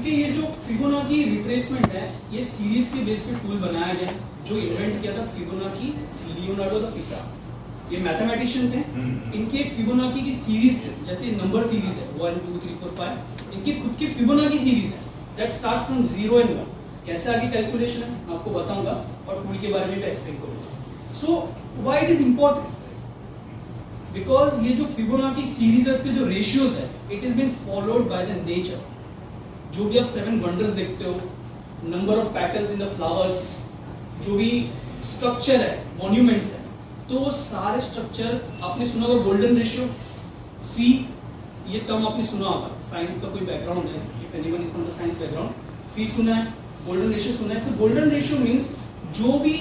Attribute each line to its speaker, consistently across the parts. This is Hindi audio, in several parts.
Speaker 1: क्योंकि ये जो फिबोनाची रिट्रेसमेंट है ये सीरीज के बेस पे टूल बनाया गया जो इन्वेंट किया था फिबोनाची लियोनार्डो दा पिसा। ये मैथमेटिशियन थे, इनकी एक फिबोनाची की सीरीज है, जैसे नंबर सीरीज है 1 2 3 4 5, इनकी खुद की फिबोनाची सीरीज है दैट स्टार्ट्स फ्रॉम 0 and 1। कैसे आगे कैलकुलेशन है मैं आपको बताऊंगा और टूल के बारे में भी एक्सप्लेन करूंगा। So why it is important, because ये जो फिबोनाची सीरीज है इसके जो रेशियोज है it is been followed by the nature. जो भी आप 7 वंडर्स देखते हो, number of petals in the flowers, जो भी स्ट्रक्चर है, मॉन्यूमेंट्स है, तो वो सारे स्ट्रक्चर आपने सुना होगा गोल्डन रेशियो, फी, ये टर्म आपने सुना होगा, साइंस का कोई बैकग्राउंड है, if anyone is from the science background, फी सुना है, गोल्डन रेशियो सुना है। सो गोल्डन रेशियो मींस जो भी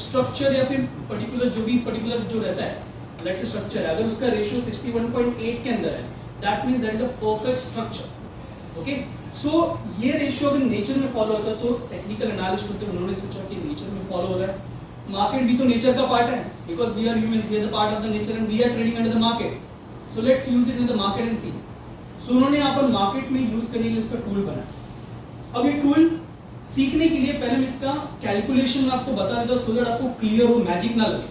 Speaker 1: स्ट्रक्चर या फिर पर्टिकुलर जो रहता है, लेट्स से स्ट्रक्चर है, अगर उसका रेशियो 61.8 के अंदर है, that means that is a perfect structure. Okay, so ये रेशियो अगर नेचर में फॉलो होता है तो टेक्निकल एनालिस्ट होते हैं, उन्होंने सोचा कि नेचर में फॉलो हो रहा है, मार्केट भी तो नेचर का पार्ट है, because we are humans, we are the part of the nature and we are trading under the market, so let's use it in the market and see. So उन्होंने यहाँ पर मार्केट में यूज करने के लिए इसका टूल बनाया। अब ये टूल सीखने के लिए पहले हम इसका कैलकुलेशन में आपको बता देता हूँ सो दैट आपको क्लियर हो, मैजिक ना लगे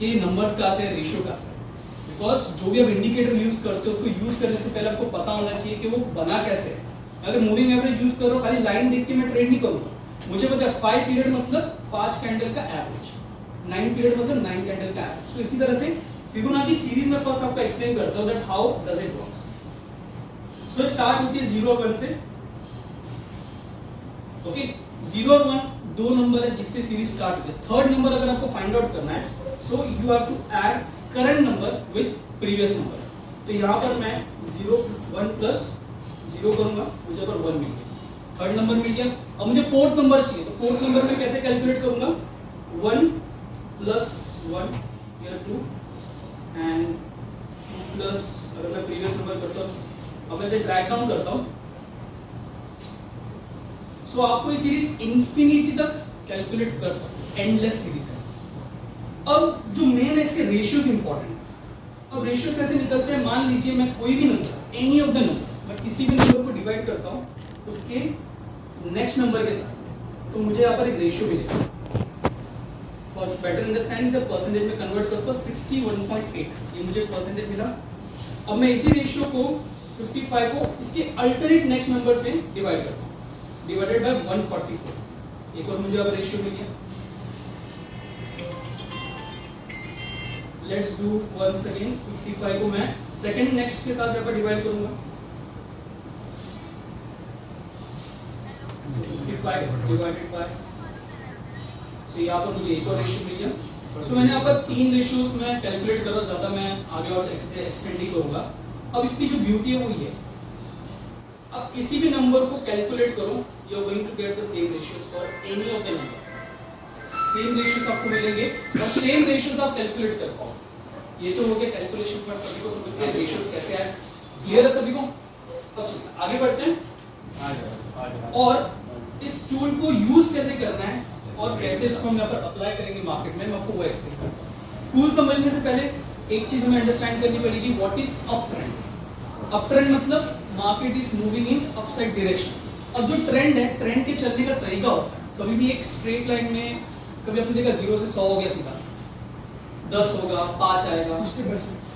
Speaker 1: कि नंबर्स कहाँ से है, रेशियो कहाँ से है। बिकॉज जो भी आप इंडिकेटर यूज करते हो उसको यूज करने से पहले आपको पता होना चाहिए कि वो बना कैसे है। अगर मूविंग एवरेज यूज करो, खाली लाइन देख के मैं ट्रेड नहीं करूंगा, मुझे पता है 5 पीरियड मतलब 5 कैंडल का एवरेज, 9 पीरियड मतलब 9 कैंडल का एवरेज। तो इसी तरह से फिबोनाची सीरीज में फर्स्ट आपको एक्सप्लेन करता हूं that how does it works. So start होती है 0 और 1 से। ओके, 0 और 1 दो नंबर है जिससे सीरीज स्टार्ट होती है। थर्ड नंबर अगर आपको फाइंड आउट करना है, so you have to add current number with previous number. तो यहाँ पर मैं 0 1 प्लस 0 करूंगा, मुझे पर 1 मिल गया, थर्ड नंबर मिल गया। अब मुझे फोर्थ नंबर चाहिए, तो फोर्थ नंबर में कैसे कैलकुलेट करूंगा, 1 प्लस 1 या 2 एंड 2 प्लस, अगर मैं प्रीवियस नंबर करता हूँ, अब मैं इसे ड्रैग डाउन करता हूँ, सो आपको ये सीरीज इंफिनिटी तक कैलकुलेट कर सकते हैं, एंडलेस सीरीज है। अब जो मेन है इसके रेशियोज इंपॉर्टेंट। अब रेशियो कैसे निकलते हैं, मान लीजिए मैं कोई भी number, any of the number, मैं किसी भी नंबर को डिवाइड करता हूँ उसके नेक्स्ट नंबर के साथ, तो मुझे यहाँ पर एक रेशियो मिलेगा। फॉर बेटर अंडरस्टैंडिंग से परसेंटेज में कन्वर्ट करता हूँ, 61.8 ये मुझे परसेंटेज मिला। अब मैं इसी रेशियो को 55 को इसके अल्टरनेट नेक्स्ट नंबर से डिवाइड करता हूँ, डिवाइडेड बाय 144, एक और मुझे अब रेशियो मिल गया। लेट्स डू वंस अगेन, 55 को मैं सेकंड नेक्स्ट के साथ यहाँ पर डिवाइड करूंगा, 55 डिवाइडेड बाय, सो यहाँ पर मुझे एक और रेशियो मिल गया। सो मैंने यहाँ पर 3 रेशियोज में कैलकुलेट करा, ज़्यादा मैं आगे और एक्सटेंड ही करूँगा। अब इसकी जो ब्यूटी है वो ये, अब किसी भी नंबर को कैलकुलेट करो, you are going to get the same ratios for any of the number, same ratios आपको मिलेंगे और सेम रेशियोज आप कैलकुलेट कर पाओ। ये तो हो गया कैलकुलेशन पर, सभी को समझ गए रेशियोज कैसे आए, क्लियर है सभी को। अब चलिए आगे बढ़ते हैं और इस टूल को यूज कैसे करना है और कैसे इसको हम यहाँ पर अप्लाई करेंगे मार्केट में, मैं आपको वो एक्सप्लेन करता हूँ। टूल समझने से पहले एक चीज हमें अंडरस्टैंड करनी पड़ेगी, what is up trend. Up trend मतलब market is moving in upside direction. अब जो ट्रेंड है, ट्रेंड के चलने का तरीका होता है, कभी भी एक स्ट्रेट लाइन में, कभी आपने देखा 0 से 100 हो गया सीधा, 10 होगा, 5 आएगा,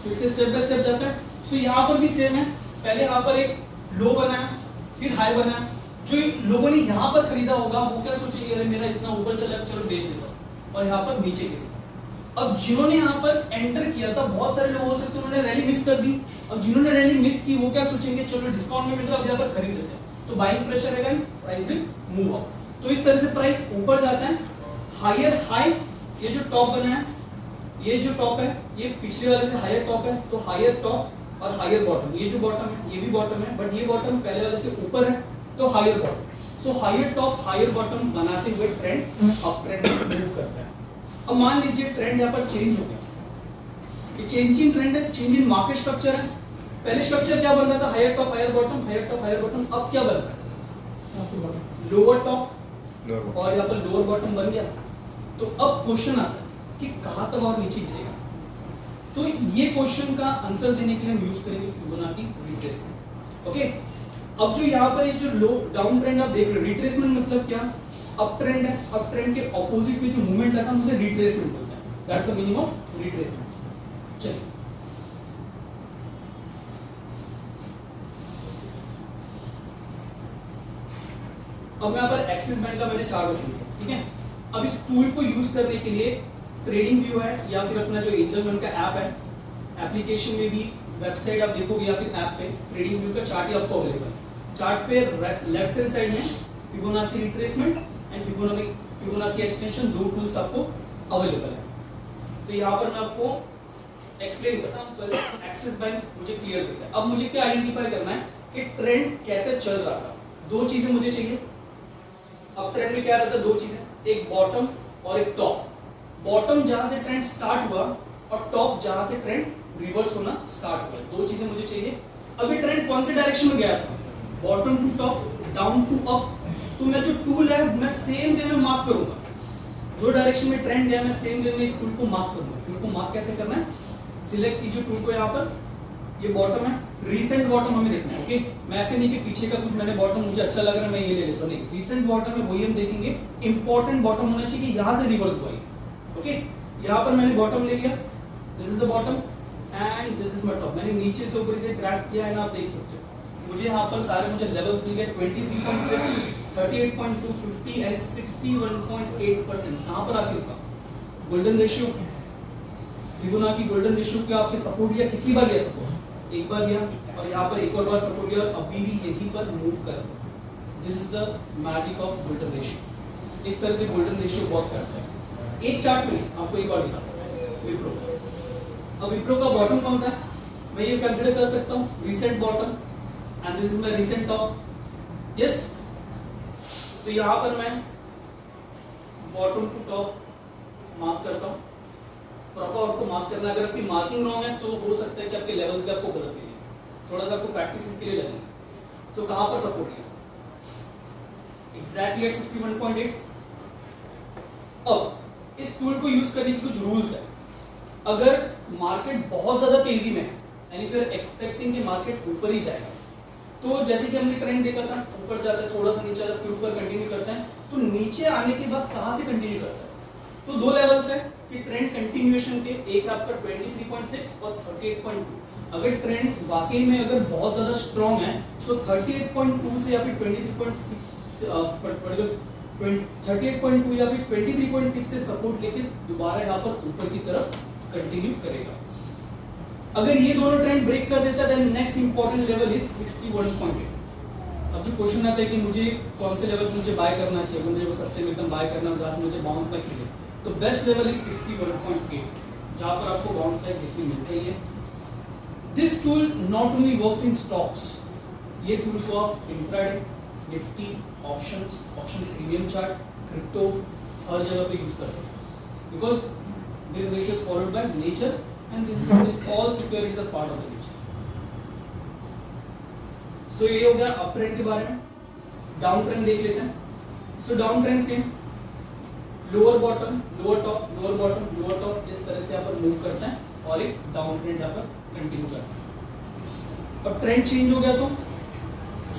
Speaker 1: फिर से स्टेप बाय स्टेप जाता है। सो यहाँ पर भी सेम है, पहले यहाँ पर एक लो बनाया, फिर हाई बनाया। जो लोगों ने यहाँ पर खरीदा होगा वो क्या सोचेंगे, अरे मेरा इतना ऊपर चला, चलो बेच देता हूँ, और यहाँ पर नीचे गिरा। अब जिन्होंने यहाँ पर एंटर किया था, बहुत सारे लोग हो सकते हैं उन्होंने रैली मिस कर दी। अब जिन्होंने रैली मिस की वो क्या सोचेंगे, चलो डिस्काउंट में मिल रहा है, अब यहाँ पर खरीद लेते हैं, तो बाइंग प्रेशर रहेगा, प्राइस विल मूव अप। तो इस तरह से प्राइस ऊपर जाता है, हायर हाई, ये जो टॉप बना है, ये जो टॉप है ये पिछले वाले से हायर टॉप है, तो हायर टॉप और हायर बॉटम, ये जो बॉटम है ये भी बॉटम है, बट ये बॉटम पहले वाले से ऊपर है, तो higher bottom. So higher top higher bottom बनाते हुए ट्रेंड अप ट्रेंड मूव करता है। अब मान लीजिए ट्रेंड यहाँ पर चेंज हो गया, ये चेंजिंग ट्रेंड है, चेंज इन मार्केट स्ट्रक्चर है। पहले स्ट्रक्चर क्या बन रहा था, higher top higher bottom, higher top higher bottom. अब क्या बन रहा है, लोअर टॉप और यहाँ पर लोअर बॉटम बन गया। तो अब क्वेश्चन आता है कि कहाँ तक और नीचे गिरेगा। तो ये क्वेश्चन का आंसर देने के लिए हम यूज करेंगे फिबोनाची रिट्रेसमेंट। ओके, अब जो यहाँ पर एक जो लो डाउन ट्रेंड आप देख रहे हो, रिट्रेसमेंट मतलब क्या, अप ट्रेंड है, अप ट्रेंड के ऑपोजिट में जो मूवमेंट आता है उसे रिट्रेसमेंट बोलते हैं, that's the meaning of retracement. चलिए अब मैं यहाँ पर एक्सिस बैंक का मैंने चार्ट रखी है, ठीक है। अब इस टूल को यूज करने के लिए ट्रेडिंग व्यू है या फिर अपना जो एंजल वन का ऐप है, एप्लीकेशन में भी वेबसाइट आप देखोगे या फिर ऐप पे ट्रेडिंग व्यू का चार्ट ही आपको अवेलेबल है। चार्ट पे लेफ्ट हैंड साइड में Fibonacci retracement and Fibonacci extension, दो टूल्स आपको अवेलेबल है। तो यहाँ पर मैं आपको एक्सप्लेन करता हूँ। पहले एक्सिस बैंक मुझे क्लियर दिख रहा है। अब मुझे क्या आइडेंटिफाई करना है कि ट्रेंड कैसे चल रहा था। दो चीजें मुझे चाहिए। अब ट्रेंड में क्या रहता है, दो चीजें, एक बॉटम और एक टॉप। बॉटम जहां से ट्रेंड स्टार्ट हुआ और टॉप जहां से ट्रेंड रिवर्स होना स्टार्ट हुआ, दो चीजें मुझे चाहिए। अब ये ट्रेंड कौन से डायरेक्शन में गया था, bottom to top, down to up. तो मैं जो टूल है मैं सेम वे में मार्क करूंगा, जो डायरेक्शन में ट्रेंड गया मैं सेम वे में इस टूल को मार्क करूंगा। टूल को मार्क कैसे करना है, सिलेक्ट कीजिए टूल को, यहाँ पर ये बॉटम है, रीसेंट बॉटम हमें देखना है। ओके, मैं ऐसे नहीं कि पीछे का कुछ मैंने बॉटम मुझे अच्छा लग रहा है मैं ये ले लेता हूं, नहीं, रीसेंट बॉटम है वही हम देखेंगे। इंपॉर्टेंट बॉटम होना चाहिए कि यहाँ से रिवर्स हुआ है। ओके, यहाँ पर मैंने बॉटम ले लिया, this is the bottom and this is my top. मैंने नीचे से ऊपर से ड्रैग किया है ना, आप देख सकते हो। मुझे यहाँ पर सारे मुझे लेवल्स मिल गए, 23.6, 38.2, 50 एंड 61.8%। कहाँ पर आके रुका, golden ratio, Fibonacci golden ratio पे आपके सपोर्ट लिया, कितनी बार लिया सपोर्ट, एक बार लिया, और यहाँ पर एक और बार सपोर्ट लिया, और अभी भी यहीं पर मूव कर रहा है। This is the magic of golden ratio. इस तरह से गोल्डन रेशियो वर्क करता है। एक चार्ट में आपको एक और दिखाता हूं, विप्रो। अब विप्रो का बॉटम कौन सा है, मैं ये कंसीडर कर सकता हूँ recent bottom and this is my recent top. Yes, तो यहाँ पर मैं बॉटम टू टॉप मार्क करता हूँ। प्रॉपर आपको मार्क करना है। अगर आपकी मार्किंग रॉन्ग है तो हो सकता है कि आपके लेवल्स भी आपको गलत मिले, थोड़ा सा आपको प्रैक्टिस इसके लिए लगेगी। सो कहां पर सपोर्ट लिया, एग्जैक्टली एट 61.8। अब इस टूल को यूज करने के कुछ रूल्स है। अगर मार्केट बहुत ज्यादा तेजी में है, यानी फिर एक्सपेक्टिंग कि मार्केट ऊपर ही जाएगा, तो जैसे कि हमने ट्रेंड देखा था, ऊपर जाता है, थोड़ा सा नीचे आता है, फिर ऊपर कंटिन्यू करता है, तो नीचे आने के बाद कहां से कंटिन्यू करता है, तो दो लेवल्स है कि ट्रेंड कंटिन्यूएशन के, एक आपका 23.6 और 38.2। अगर ट्रेंड वाकई में अगर बहुत ज्यादा स्ट्रांग है, सो 38.2 से या फिर 38.2 या फिर 23.6 से सपोर्ट लेके दोबारा यहाँ पर ऊपर की तरफ कंटिन्यू करेगा। अगर ये दोनों ट्रेंड ब्रेक कर देता है, then next important level is 61.8। अब जो क्वेश्चन आता है कि मुझे कौन से लेवल मुझे बाय करना चाहिए, मुझे वो सस्ते में एकदम बाय करना है, जहाँ से मुझे बाउंस बैक मिले, तो बेस्ट लेवल इज 61.8, जहां पर आपको बाउंस बैक देखने मिलता है। This tool not only works in stocks, ये टूल को आप intraday, Nifty, options, option premium chart, crypto, हर जगह पे यूज कर सकते हैं, because this ratio is followed by nature and this all securities are part of the nature. So ये हो गया अप ट्रेंड के बारे में। डाउन ट्रेंड देख लेते हैं। So down trend same, lower bottom, lower top, lower bottom, lower top, इस तरह से यहाँ पर मूव करता है और एक डाउन ट्रेंड यहाँ पर कंटिन्यू करता है। अब ट्रेंड चेंज हो गया तो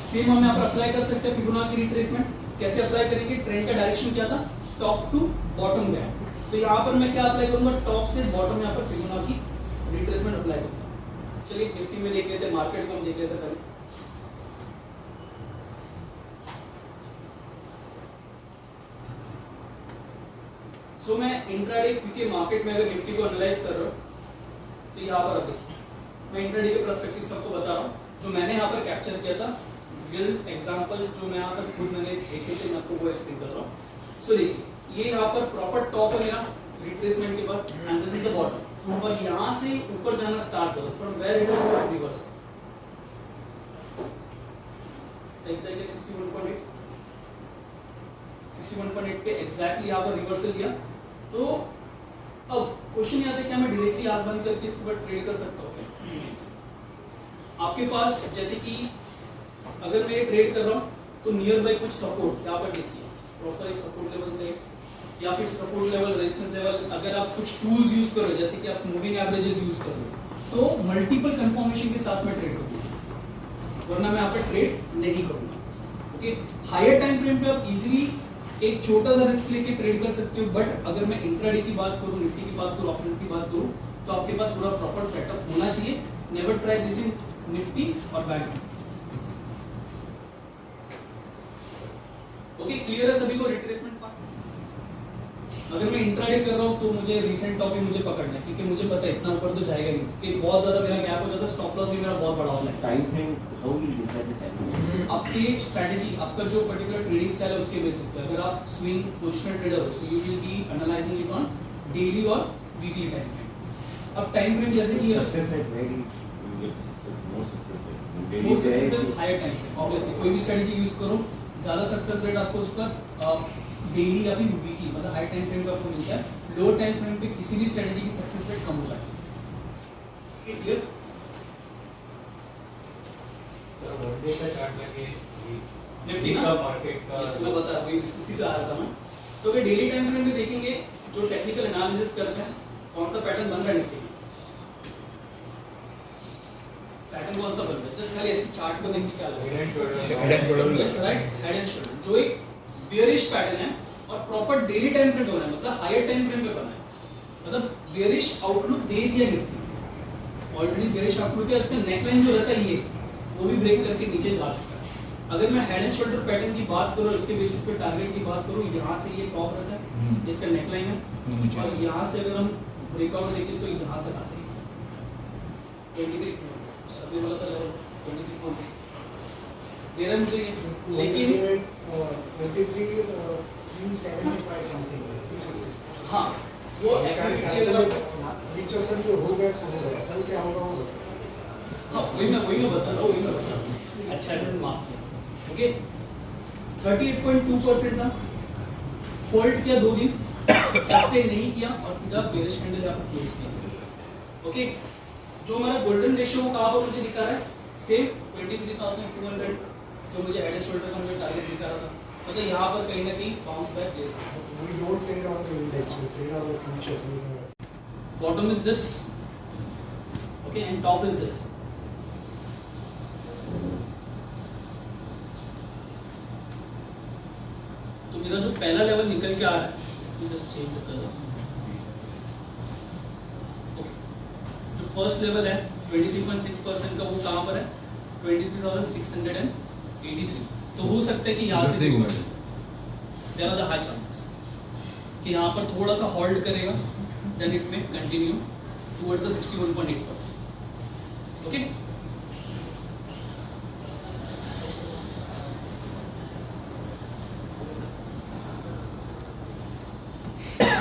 Speaker 1: सेम हम यहाँ पर अप्लाई कर सकते हैं फिबोनाची रिट्रेसमेंट। कैसे अप्लाई करेंगे, ट्रेंड का डायरेक्शन क्या था, टॉप टू बॉटम गया, तो यहाँ पर मैं क्या अप्लाई करूंगा, टॉप से बॉटम यहाँ पर फिबोनाची रिट्रेसमेंट अप्लाई करूंगा। चलिए निफ्टी में देख लेते हैं, मार्केट को हम देख लेते हैं पहले। सो मैं इंट्राडे, क्योंकि मार्केट में अगर निफ्टी को एनालाइज कर रहा हूँ तो यहाँ पर अब देखिए मैं इंट्राडे के पर्सपेक्टिव सबको बता रहा हूँ, जो मैंने यहाँ पर कैप्चर किया था, रियल एग्जांपल जो मैं यहाँ पर खुद मैंने देखे थे, मैं आपको वो एक्सप्लेन कर रहा हूँ। सो देखिए ये यहाँ पर प्रॉपर टॉप है मेरा रिट्रेसमेंट के बाद and this is the bottom, और यहाँ से ऊपर जाना स्टार्ट करो from where it is reverse exactly 61.8 पे एग्जैक्टली यहाँ पर रिवर्सल किया। तो अब क्वेश्चन ये आता है क्या मैं डायरेक्टली आंख बंद करके इसके ऊपर ट्रेड कर सकता हूँ क्या? आपके पास जैसे कि अगर मैं ट्रेड कर रहा हूँ तो नियर बाय कुछ सपोर्ट यहाँ पर देखिए, प्रॉपर एक सपोर्ट लेवल थे या फिर सपोर्ट लेवल, रेजिस्टेंस लेवल। अगर आप कुछ टूल्स यूज करो जैसे कि आप मूविंग एवरेजेस यूज करो तो मल्टीपल कंफर्मेशन के साथ में ट्रेड करूँ। वरना मैं यहाँ पे ट्रेड नहीं करूंगा। ओके, हायर टाइम फ्रेम पे आप इजीली एक छोटा सा रिस्क लेके ट्रेड कर सकते हो, बट अगर मैं इंट्राडे की बात करूं, निफ्टी की बात करूं, ऑप्शंस की बात करूं, तो आपके पास पूरा प्रॉपर सेटअप होना चाहिए। Never try this in Nifty और बैंक। ओके, क्लियर है सभी को रिट्रेसमेंट पार्ट? अगर मैं इंट्राडे कर रहा हूं तो मुझे रीसेंट टॉप ही मुझे पकड़ना है, क्योंकि मुझे पता है इतना ऊपर तो जाएगा नहीं, क्योंकि बहुत ज्यादा मेरा गैप हो जाता है, स्टॉप लॉस भी मेरा बहुत बड़ा होता है।
Speaker 2: Time frame how will decide the time frame?
Speaker 1: आपकी स्ट्रेटजी, आपका जो पर्टिकुलर ट्रेडिंग स्टाइल है उसके बेसिस पे, अगर आप स्विंग पोजिशनल ट्रेडर हो, so you will be analysing it on daily और वीकली टाइम फ्रेम। अब टाइम फ्रेम जैसे कि
Speaker 2: success at very you get success, more success
Speaker 1: more success higher time frame. Obviously कोई भी स्ट्रेटजी यूज करो, ज्यादा सक्सेस रेट आपको उसका डेली या फिर वीकली मतलब हाई टाइम फ्रेम पे आपको मिलता है, लोअर टाइम फ्रेम पे किसी भी स्ट्रेटजी की सक्सेस रेट कम हो जाती है। क्लियर?
Speaker 3: सर वन डे का चार्ट लगे
Speaker 1: निफ्टी का
Speaker 3: मार्केट का,
Speaker 1: यस मैं बता रहा हूँ, इसी पे आ रहा था मैं। सो अगर डेली टाइम फ्रेम में देखेंगे, जो टेक्निकल एनालिसिस करते हैं, कौन सा पैटर्न बन रहा है निफ्टी में, पैटर्न कौन सा बन रहा है, जस्ट खाली ऐसे चार्ट को देख के क्या लगेगा,
Speaker 3: head and shoulder,
Speaker 4: head and shoulder
Speaker 1: yes right, head and shoulder, जो एक बेयरिश पैटर्न है और प्रॉपर डेली टाइम फ्रेम होना है, मतलब हायर टाइम फ्रेम पे बना है, मतलब बेयरिश आउटलुक दे दिया निफ्टी, ऑलरेडी बेयरिश आउटलुक है, उसका नेकलाइन जो रहता है ये वो भी ब्रेक करके नीचे जा चुका है। अगर मैं हेड एंड शोल्डर पैटर्न की बात करूं, इसके बेसिस पे टारगेट की बात करूं, यहाँ से ये टॉप रहता है, इसका नेकलाइन है, और यहाँ से अगर हम ब्रेकआउट देखें तो यहाँ तक आते हैं 23 सभी वाला था लेवल 23 पॉइंट दे रहा है मुझे ये, लेकिन
Speaker 5: 23,375 समथिंग
Speaker 1: हाँ वो एक्टिविटी अगर आप
Speaker 5: रिचर्सन जो हो गया सो हो गया, कल क्या होगा वो बताओ।
Speaker 1: हाँ वही मैं बता रहा हूँ, अच्छा है माफ किया। ओके 38.2% था, होल्ड किया 2 दिन, सस्टेन नहीं किया और सीधा बेरिश कैंडल यहाँ पर क्लोज किया। ओके, जो हमारा गोल्डन रेशियो कहाँ पर मुझे दिखा रहा है, सेम 23,200 जो मुझे हेड एंड शोल्डर का मुझे टारगेट दिखा रहा था, मतलब यहाँ पर कहीं ना कहीं बाउंस बैक ले सकता है।
Speaker 5: We don't trade on the index, we trade on the future.
Speaker 1: Bottom is this, okay, and top is this. तो मेरा जो पहला लेवल निकल के आ रहा है, जस्ट चेंज द कलर। जो फर्स्ट लेवल है 23.6% का, वो कहाँ पर है 23,683, तो हो सकता है कि यहाँ से there are the high chances कि यहाँ पर थोड़ा सा होल्ड करेगा, देन इट में continue towards the 61.8%। Okay,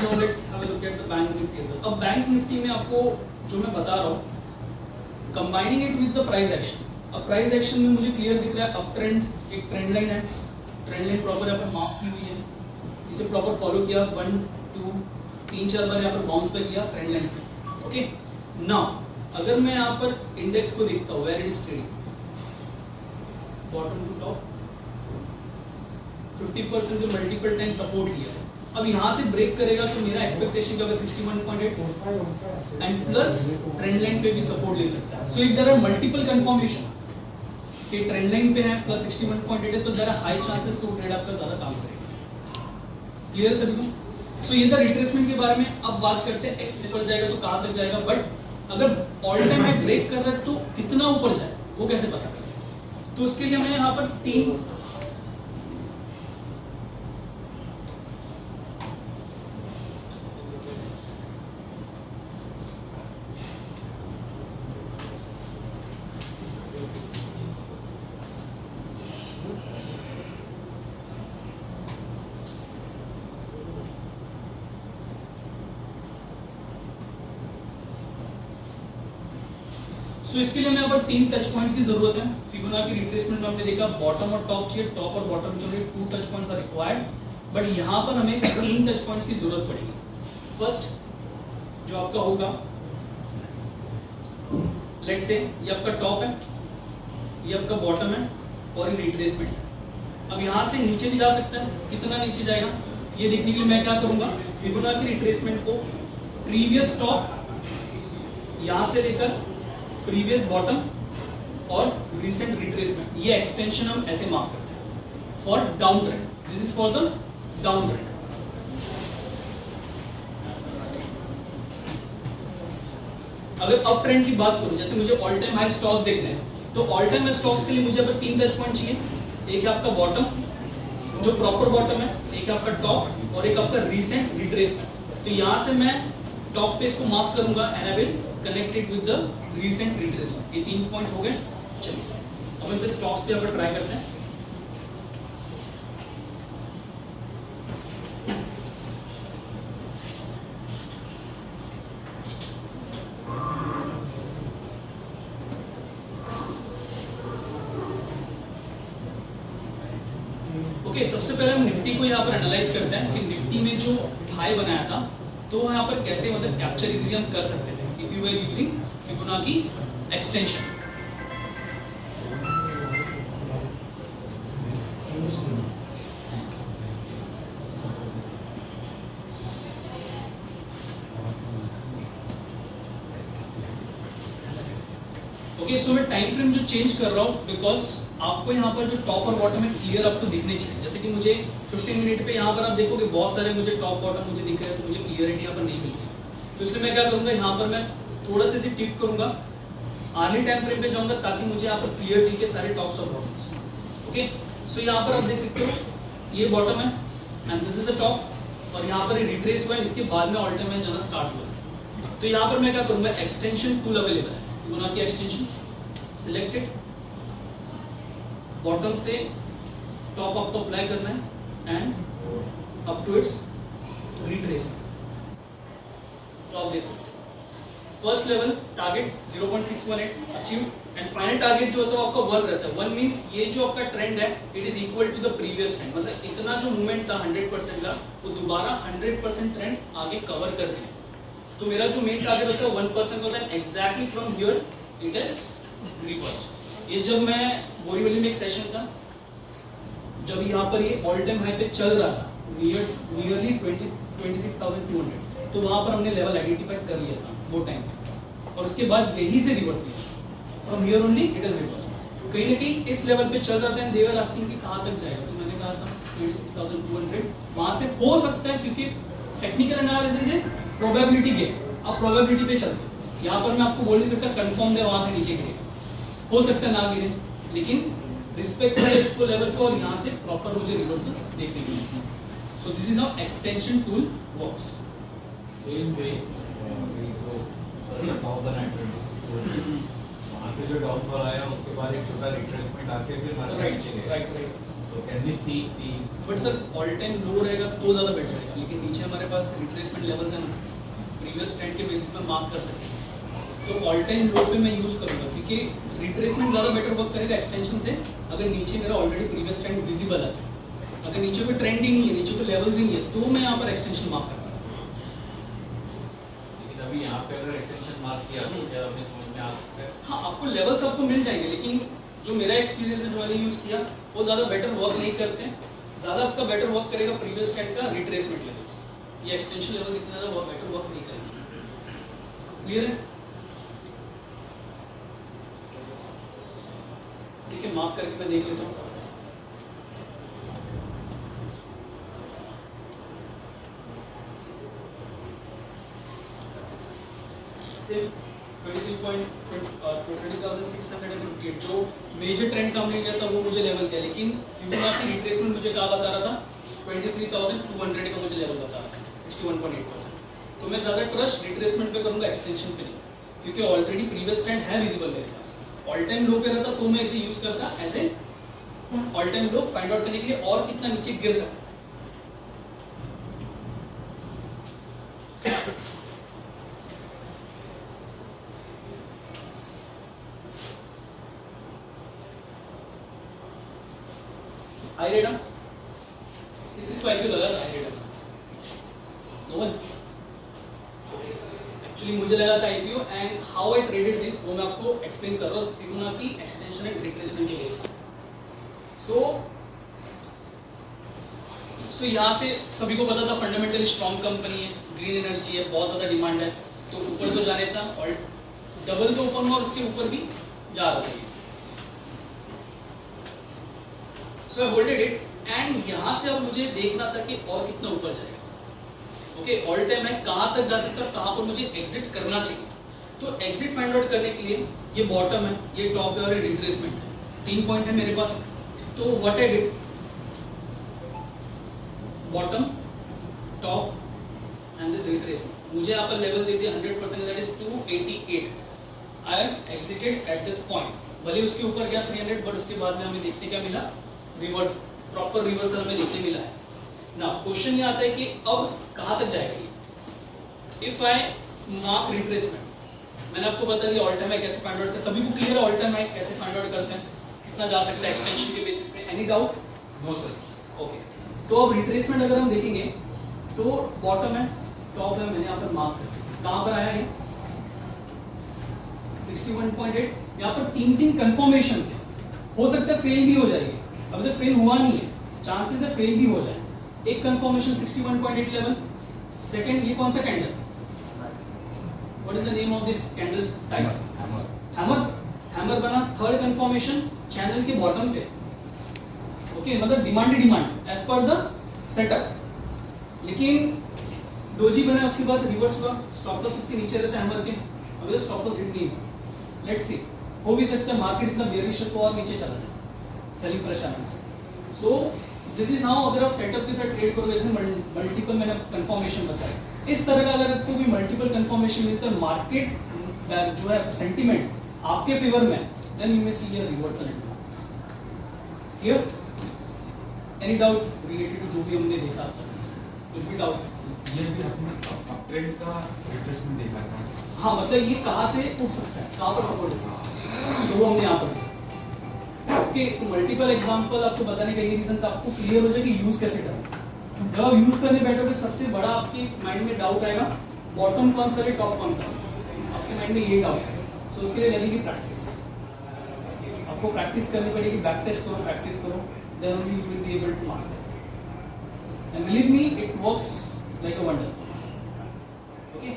Speaker 1: now let's have a look at the bank nifty as well। अब बैंक निफ्टी में आपको जो मैं बता रहा हूँ, combining it with the price action, अब प्राइस एक्शन में मुझे क्लियर दिख रहा है अप ट्रेंड, एक ट्रेंड लाइन है, ट्रेंड लाइन प्रॉपर यहाँ पर मार्क की हुई है, इसे प्रॉपर फॉलो किया, 1 2 3 4 बार यहाँ पर बाउंस बैक किया ट्रेंड लाइन से। ओके, नाउ अगर मैं यहाँ पर इंडेक्स को देखता हूँ, where it is trading bottom to top 50% जो मल्टीपल टाइम सपोर्ट लिया है, अब यहाँ से ब्रेक करेगा तो मेरा एक्सपेक्टेशन क्या होगा 61.8 एंड प्लस ट्रेंड लाइन पे भी सपोर्ट ले सकता है। So if there are multiple confirmation कि ट्रेंड लाइन पे है प्लस 61.8 है, तो देयर आर हाई चांसेस तो ट्रेड आपका ज्यादा काम करेगा। क्लियर सभी को? सो ये था रिट्रेसमेंट के बारे में। अब बात करते हैं एक्स निकल जाएगा तो कहाँ तक जाएगा, बट अगर ऑल टाइम हाई ब्रेक कर रहा है तो कितना ऊपर जाए वो कैसे पता करें, तो उसके लिए हमें यहाँ पर 3 सो इसके लिए हमें यहाँ पर 3 टच पॉइंट्स की जरूरत है। फिबोनाची रिट्रेसमेंट में हमने देखा बॉटम और टॉप चाहिए, टॉप और बॉटम चाहिए, 2 touch points are required, but यहाँ पर हमें 3 टच पॉइंट्स की जरूरत पड़ेगी। फर्स्ट जो आपका होगा, लेट्स से ये आपका टॉप है, ये आपका बॉटम है और ये रिट्रेसमेंट है। अब यहाँ से नीचे भी जा सकता है, कितना नीचे जाएगा ये देखने के लिए मैं क्या करूंगा, फिबोनाची रिट्रेसमेंट को प्रीवियस टॉप यहाँ से लेकर प्रीवियस बॉटम और रिसेंट रिट्रेसमेंट, ये एक्सटेंशन हम ऐसे मार्क करते हैं for down trend, this is for the down trend. अगर अप ट्रेंड की बात करूं, जैसे मुझे ऑल टाइम हाई स्टॉक्स देखने हैं, तो ऑल टाइम हाई स्टॉक्स के लिए मुझे बस 3 टच पॉइंट चाहिए, एक है आपका बॉटम जो प्रॉपर बॉटम है, एक है आपका टॉप और एक आपका रिसेंट रिट्रेसमेंट। तो यहां से मैं टॉप पे इसको मार्क करूंगा and I will connect it with the recent retracement. ये 3 पॉइंट हो गए। चलिए अब इसे स्टॉक्स पे अगर ट्राई करते हैं। ओके, सबसे पहले हम निफ्टी को यहाँ पर एनालाइज करते हैं कि निफ्टी में जो हाई बनाया था तो यहाँ पर कैसे मतलब कैप्चर इजीली हम कर सकते थे if you are using Fibonacci extension. Okay, so मैं टाइम फ्रेम जो चेंज कर रहा हूँ बिकॉज आपको यहाँ पर जो टॉप और बॉटम है क्लियर आपको दिखने चाहिए। जैसे कि मुझे 15 मिनट पे यहाँ पर आप देखोगे बहुत सारे मुझे टॉप बॉटम मुझे दिख रहे हैं, तो मुझे क्लियरिटी यहाँ पर नहीं मिल रही। तो इसलिए मैं क्या करूँगा, यहाँ पर मैं थोड़ा सा इसे टिप करूँगा, अर्ली टाइम फ्रेम पे जाऊँगा ताकि मुझे यहाँ पर क्लियर दिखे सारे टॉप्स और बॉटम्स। ओके, सो यहाँ पर आप देख सकते हो ये बॉटम है and this is the top, और यहाँ पर रिट्रेस हुआ है, इसके बाद में ऑल टाइम में जाना स्टार्ट हुआ। तो यहाँ पर मैं क्या करूँगा, एक्सटेंशन टूल अवेलेबल है, फिबोनाची एक्सटेंशन सिलेक्टेड, बॉटम से टॉप आपको अप्लाई करना है and up to its retracement. तो आप देख सकते हो first level target 0.618 achieve and final target जो होता है आपका 1 रहता है। 1 मींस ये जो आपका ट्रेंड है it is equal to the previous trend, मतलब इतना जो मूवमेंट था 100% का वो दोबारा 100% ट्रेंड आगे कवर कर दिया। तो मेरा जो मेन टारगेट होता है 1% होता है, exactly from here it is reversed. ये जब मैं बोरीवली में एक सेशन था, जब यहाँ पर ये ऑल टाइम हाई पे चल रहा था नियरली 26,200, तो वहाँ पर हमने लेवल आइडेंटिफाई कर लिया था वो टाइम पे, और उसके बाद यही से रिवर्स लिया from here only it is reverse. कहीं ना कहीं इस लेवल पे चल रहा था एंड दे वर आस्किंग कि कहाँ तक जाएगा, तो मैंने कहा था 26,200 वहाँ से हो सकता है, क्योंकि टेक्निकल एनालिसिस है प्रोबेबिलिटी गेम, आप प्रोबेबिलिटी पे चलते हैं। यहाँ पर मैं आपको बोल नहीं सकता कंफर्म है वहाँ से नीचे गिरेगा, हो सकता है ना गिरे, लेकिन रिस्पेक्ट है इसको लेवल को और यहाँ से प्रॉपर मुझे रिवर्सल देखने को मिलता है। So this is how extension tool works.
Speaker 3: Same way वहाँ से जो डाउनफॉल आया उसके बाद एक छोटा रिट्रेसमेंट आके फिर मार्केट नीचे गया।
Speaker 1: राइट।
Speaker 3: तो can we see the
Speaker 1: but sir all time low रहेगा तो ज़्यादा बेटर रहेगा, लेकिन नीचे हमारे पास रिट्रेसमेंट लेवल्स हैं ना, प्रीवियस ट्रेंड के बेसिस पे मार्क कर सकते हैं। तो ऑल टाइम लो पे मैं यूज़ करूँगा क्योंकि रिट्रेसमेंट ज़्यादा बेटर वर्क करेगा एक्सटेंशन से। अगर नीचे मेरा ऑलरेडी प्रीवियस ट्रेंड विजिबल है, तो अगर नीचे कोई ट्रेंड ही नहीं है, नीचे कोई लेवल्स ही नहीं है, तो मैं यहाँ पर एक्सटेंशन मार्क कर रहा हूँ।
Speaker 3: लेकिन अभी यहाँ पे अगर एक्सटेंशन मार्क किया तो क्या हमें समझ में आ सकता है?
Speaker 1: हाँ, आपको लेवल्स आपको मिल जाएंगे, लेकिन जो मेरा एक्सपीरियंस है जो मैंने यूज़ किया वो ज़्यादा बेटर वर्क नहीं करते हैं। ज़्यादा आपका बेटर वर्क करेगा प्रीवियस ट्रेंड का रिट्रेसमेंट लेवल्स, ये एक्सटेंशन लेवल्स इतना ज़्यादा बेटर वर्क नहीं करेंगे। क्लियर है? ठीक है, मार्क करके मैं देख लेता हूँ। सिर्फ 20,658 जो मेजर ट्रेंड का हमने लिया था वो मुझे लेवल दिया, लेकिन फिबोनाची रिट्रेसमेंट मुझे क्या बता रहा था 23,200 का मुझे लेवल बता रहा था 61.8%। तो मैं ज़्यादा ट्रस्ट रिट्रेसमेंट पे करूँगा, एक्सटेंशन पे नहीं, क्योंकि ऑलरेडी प्रीवियस ट्रेंड है विजिबल मेरे पास। ऑल टाइम लो पे रहता तो मैं इसे यूज करता as a all time low find out करने के लिए और कितना नीचे गिर सकता है। आई रेट किस आईपीओ लगा था? I rate no one. Actually मुझे लगा था IPO and how I traded this वो मैं आपको एक्सप्लेन कर रहा हूँ फिबोनाची एक्सटेंशन एंड रिट्रेसमेंट के बेसिस। सो यहाँ से सभी को पता था फंडामेंटली स्ट्रॉन्ग कंपनी है, ग्रीन एनर्जी है, बहुत ज़्यादा डिमांड है, तो ऊपर तो जाने था और डबल तो ऊपर में और उसके ऊपर भी जा रहा था। सो आई होल्डेड इट एंड यहाँ से अब मुझे देखना था कि और कितना ऊपर जाएगा। ओके, ऑल टाइम मैं कहाँ तक जा सकता हूँ, कहाँ पर मुझे एग्जिट करना चाहिए। तो एग्जिट फाइंड आउट करने के लिए ये बॉटम है, ये टॉप है और ये रिट्रेसमेंट है, 3 पॉइंट है मेरे पास। तो what I did, bottom, top and this retracement, मुझे यहाँ पर लेवल दे दिया 100%, that is 288। I exerted at this point, भले उसके ऊपर गया 300, बट उसके बाद में हमें देखने क्या मिला, रिवर्स, प्रॉपर रिवर्सल हमें देखने मिला है। ना क्वेश्चन ये आता है कि अब कहाँ तक जाएगा ये। इफ आई मार्क रिट्रेसमेंट, मैंने आपको बता दिया ऑल टाइम हाई कैसे फाइंड आउट करते हैं, सभी को क्लियर है ऑल टाइम हाई कैसे फाइंड आउट करते हैं, कितना जा सकता है एक्सटेंशन के बेसिस पे, any doubt?
Speaker 3: No sir.
Speaker 1: Okay, तो अब रिट्रेसमेंट अगर हम देखेंगे तो बॉटम है, टॉप है, मैंने यहाँ पर मार्क कर दिया, कहाँ पर आया है 61.8। यहाँ पर 3 कंफर्मेशन थे, हो सकता है फेल भी हो जाएगी, अभी तो फेल हुआ नहीं है, चांसेस है फेल भी हो जाए। एक कंफर्मेशन 61.8 लेवल, सेकंड ये कौन सा candle, what is the name of this candle type, hammer बना। थर्ड कंफर्मेशन चैनल के बॉटम पे, ओके, मतलब demand as per the setup, लेकिन डोजी बना, उसके बाद रिवर्स हुआ, स्टॉप लॉस इसके नीचे रहता है हैमर के, अभी तो स्टॉप लॉस हिट नहीं हुआ। लेट्स सी, हो भी सकता है मार्केट इतना बेयरिश है तो और नीचे चला जाए सेलिंग प्रेशर आने से। सो दिस इज हाउ, अगर आप सेटअप के साथ ट्रेड करोगे, जैसे मल्टीपल मैंने कंफर्मेशन बताया, इस तरह का अगर आपको भी मल्टीपल कंफर्मेशन मिलता है, मार्केट जो है सेंटीमेंट आपके फेवर में, then you may see a reversal in here. Any doubt related to जो भी हमने देखा था, कुछ भी डाउट?
Speaker 4: ये भी आपने अपट्रेंड का रिट्रेसमेंट देखा था।
Speaker 1: हाँ, मतलब ये कहाँ से उठ सकता है, कहाँ पर सपोर्ट है, तो वो हमने यहाँ पर देखा। ओके, सो मल्टीपल एग्जांपल आपको बताने का ये रीजन था, आपको क्लियर हो जाए कि यूज कैसे करना। जब आप यूज करने बैठोगे, सबसे बड़ा आपके माइंड में डाउट आएगा, बॉटम कौन सा है, टॉप कौन सा है, आपके माइंड में ये डाउट है। सो उसके लिए लगेगी प्रैक्टिस, आपको प्रैक्टिस करनी पड़ेगी, बैक टेस्ट करो, प्रैक्टिस करो, then only you will be able to master. And believe me, it works like a wonder. Okay,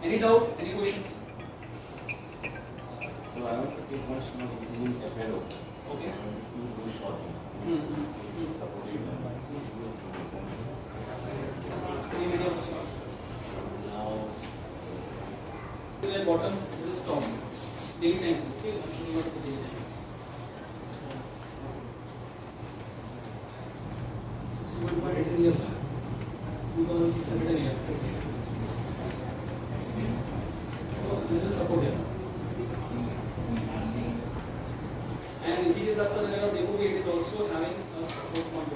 Speaker 1: any doubt, any questions?
Speaker 2: So I want to take one small using FLO.
Speaker 1: Okay.
Speaker 2: To do shorting. Supporting
Speaker 1: ये वीडियो को start
Speaker 2: now.
Speaker 1: at bottom, this is top, daily time, okay, I'm showing you what is the daily time, 61.8 in year 2611, this is support here, and इसी के साथ साथ अगर आप देखोगे, it is also having a support point.